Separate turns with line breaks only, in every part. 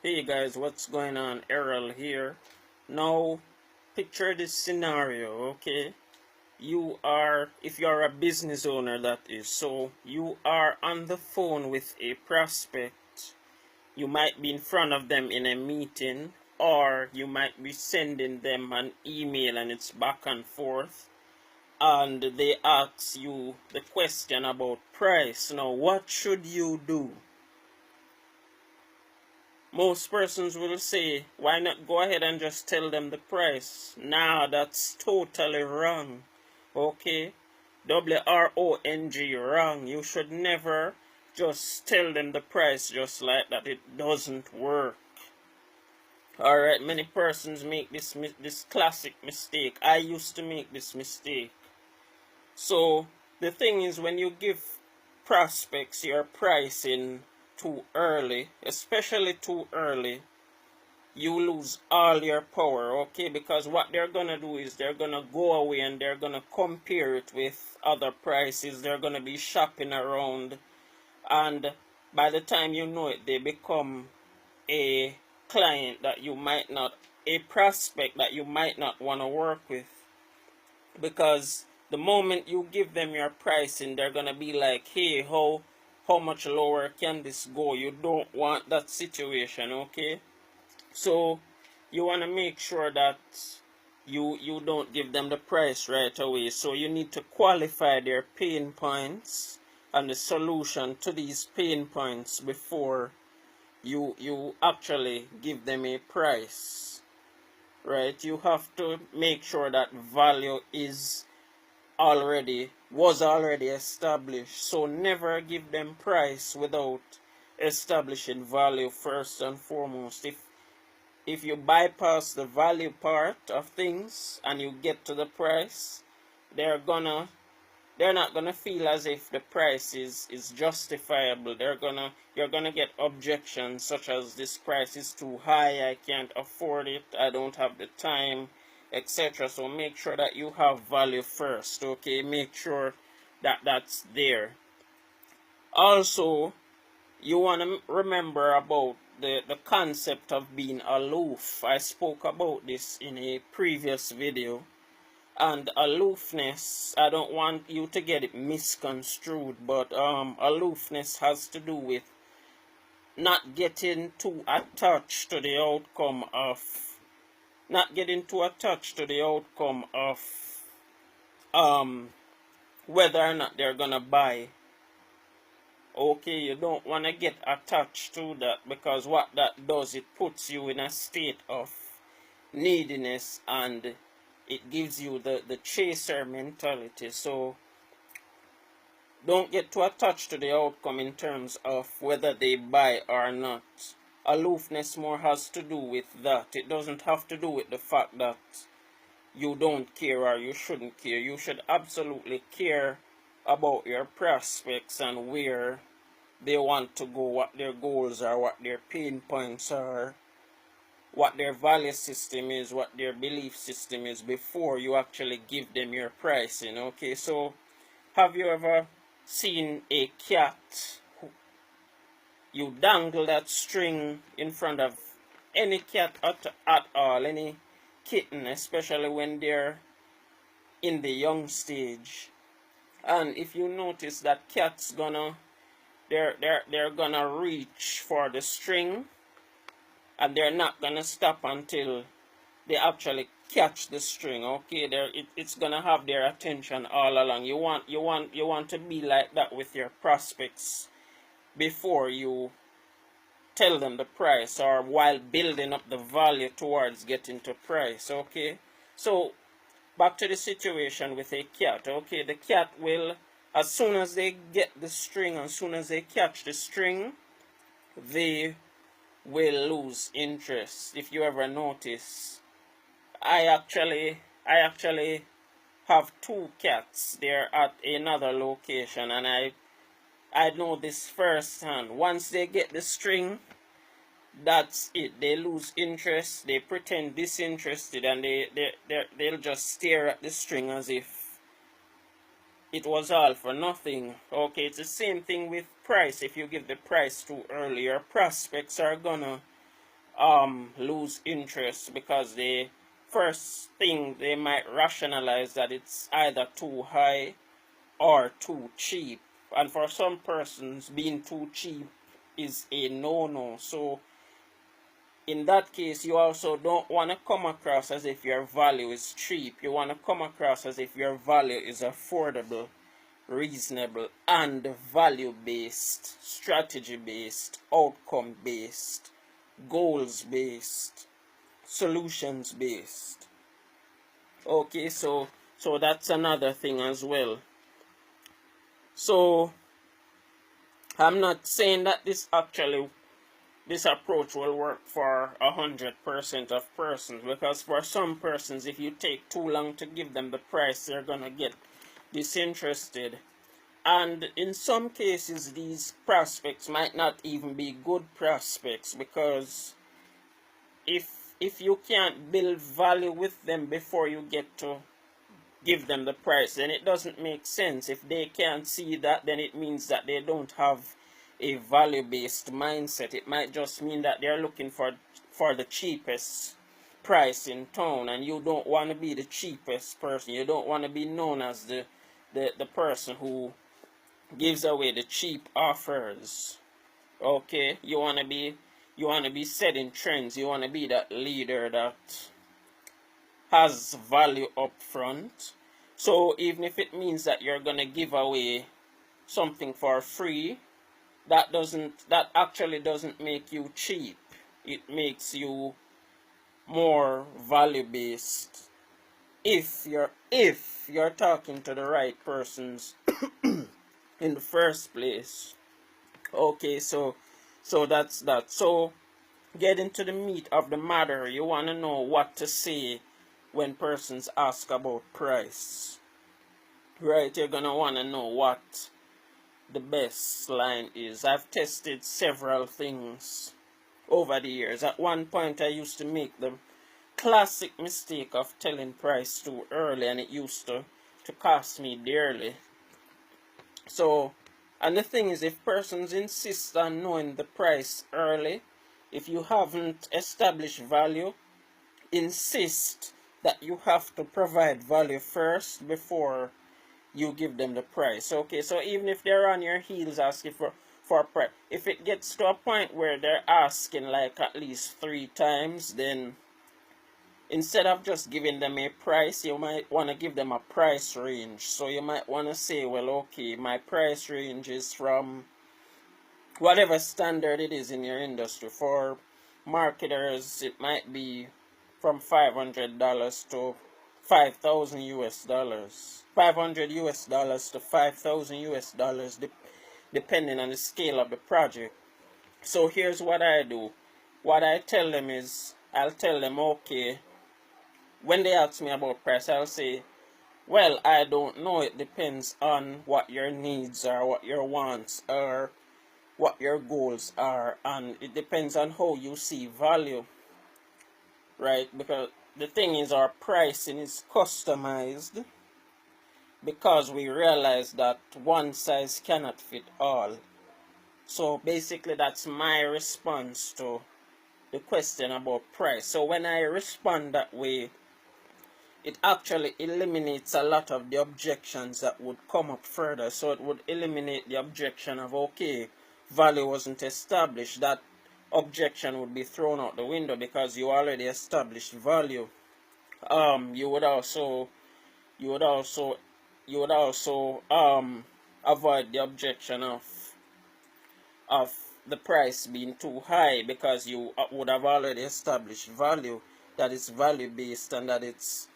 Hey guys, what's going on? Errol here. Now, picture this scenario, okay? If you're a business owner, that is, so you are on the phone with a prospect. You might be in front of them in a meeting, or you might be sending them an email and it's back and forth, and they ask you the question about price. Now, what should you do? Most persons will say, why not go ahead and just tell them the price? Nah, that's totally wrong. Okay? WRONG, wrong. You should never just tell them the price just like that. It doesn't work. Alright, many persons make this classic mistake. I used to make this mistake. So, the thing is, when you give prospects your pricing too early, especially too early, you lose all your power, okay? Because what they're gonna do is they're gonna go away and they're gonna compare it with other prices. They're gonna be shopping around, and by the time you know it, they become a client that you might not, a prospect that you might not want to work with. Because the moment you give them your pricing, they're gonna be like, hey, how much lower can this go? You don't want that situation, okay? So you want to make sure that you don't give them the price right away. So you need to qualify their pain points and the solution to these pain points before you actually give them a price, right? You have to make sure that value was already established. So never give them price without establishing value first and foremost. If you bypass the value part of things and you get to the price, they're not gonna feel as if the price is justifiable. You're gonna get objections such as, this price is too high, I can't afford it, I don't have the time, etc. So make sure that you have value first, okay? Make sure that that's there. Also, you want to remember about the concept of being aloof. I spoke about this in a previous video. And aloofness, I don't want you to get it misconstrued, but aloofness has to do with not getting too attached to the outcome of whether or not they're gonna buy. Okay, you don't want to get attached to that, because what that does, it puts you in a state of neediness and it gives you the chaser mentality. So don't get too attached to the outcome in terms of whether they buy or not. Aloofness more has to do with that. It doesn't have to do with the fact that you don't care or you shouldn't care. You should absolutely care about your prospects and where they want to go, what their goals are, what their pain points are, what their value system is, what their belief system is, before you actually give them your pricing, okay? So have you ever seen a cat? You dangle that string in front of any cat at all, any kitten, especially when they're in the young stage. And if you notice that cat's they're gonna reach for the string, and they're not gonna stop until they actually catch the string, okay? It's gonna have their attention all along. You want to be like that with your prospects before you tell them the price, or while building up the value towards getting to price, okay? So back to the situation with a cat, okay? The cat will, as soon as they get the string, as soon as they catch the string, they will lose interest. If you ever notice, I actually have two cats. They're at another location, and I know this firsthand. Once they get the string, that's it. They lose interest. They pretend disinterested, and they'll just stare at the string as if it was all for nothing. Okay, it's the same thing with price. If you give the price too early, your prospects are gonna lose interest, because the first thing they might rationalize that it's either too high or too cheap, and for some persons being too cheap is a no-no. So in that case, you also don't want to come across as if your value is cheap. You want to come across as if your value is affordable, reasonable, and value-based, strategy-based, outcome-based, goals-based, solutions-based. Okay, so that's another thing as well. So I'm not saying that this approach will work for 100% of persons, because for some persons, if you take too long to give them the price, they're gonna get disinterested. And in some cases, these prospects might not even be good prospects, because if you can't build value with them before you get to give them the price, then it doesn't make sense. If they can't see that, then it means that they don't have a value-based mindset. It might just mean that they're looking for the cheapest price in town, and you don't want to be the cheapest person. You don't want to be known as the person who gives away the cheap offers. Okay, you want to be setting trends. You want to be that leader that has value up front. So even if it means that you're gonna give away something for free, that actually doesn't make you cheap. It makes you more value based if you're talking to the right persons in the first place. Okay, so that's that. So getting to the meat of the matter, you want to know what to say when persons ask about price, right? You're gonna want to know what the best line is. I've tested several things over the years. At one point, I used to make the classic mistake of telling price too early, and it used to cost me dearly. So, and the thing is, if persons insist on knowing the price early, if you haven't established value, insist that you have to provide value first before you give them the price. Okay, so even if they're on your heels asking for a price, if it gets to a point where they're asking like at least 3 times, then instead of just giving them a price, you might want to give them a price range. So you might want to say, well, okay, my price range is from whatever standard it is in your industry. For marketers, it might be from $500 to 5,000 US dollars, 500 US dollars to 5,000 US dollars, depending on the scale of the project. So here's what I do. What I tell them is, I'll tell them, okay, when they ask me about price, I'll say, well, I don't know. It depends on what your needs are, what your wants are, what your goals are, and it depends on how you see value, right? Because the thing is, our pricing is customized because we realize that one size cannot fit all. So basically, that's my response to the question about price. So when I respond that way, it actually eliminates a lot of the objections that would come up further. So it would eliminate the objection of, okay, value wasn't established. That objection would be thrown out the window because you already established value. You would also avoid the objection of the price being too high, because you would have already established value, that it's value based, and that it's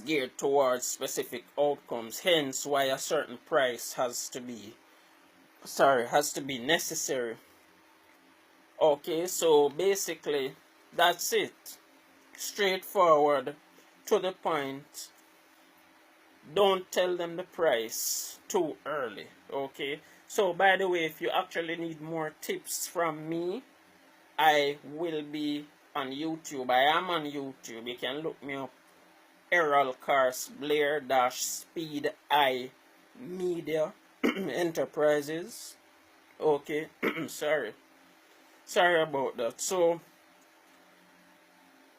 geared towards specific outcomes. Hence why a certain price has to be necessary. Okay, so basically that's it. Straightforward, to the point. Don't tell them the price too early. Okay, so by the way, if you actually need more tips from me, I will be on YouTube. I am on YouTube. You can look me up, Errol, Carse, Blair Speed I Media Enterprises. Okay, sorry. Sorry about that. So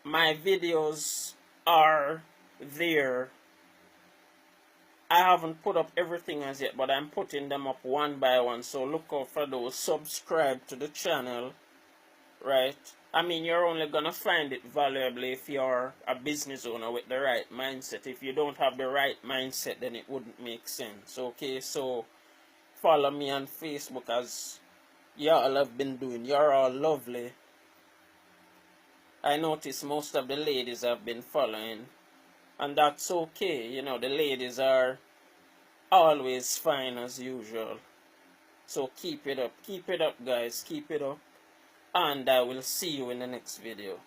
my videos are there. I haven't put up everything as yet, but I'm putting them up one by one. So look out for those. Subscribe to the channel, right? I mean, you're only gonna find it valuable if you're a business owner with the right mindset. If you don't have the right mindset, then it wouldn't make sense. Okay, so follow me on Facebook, as y'all have been doing. You're all lovely. I notice most of the ladies have been following, and that's okay. You know, the ladies are always fine as usual. So keep it up, guys, keep it up, and I will see you in the next video.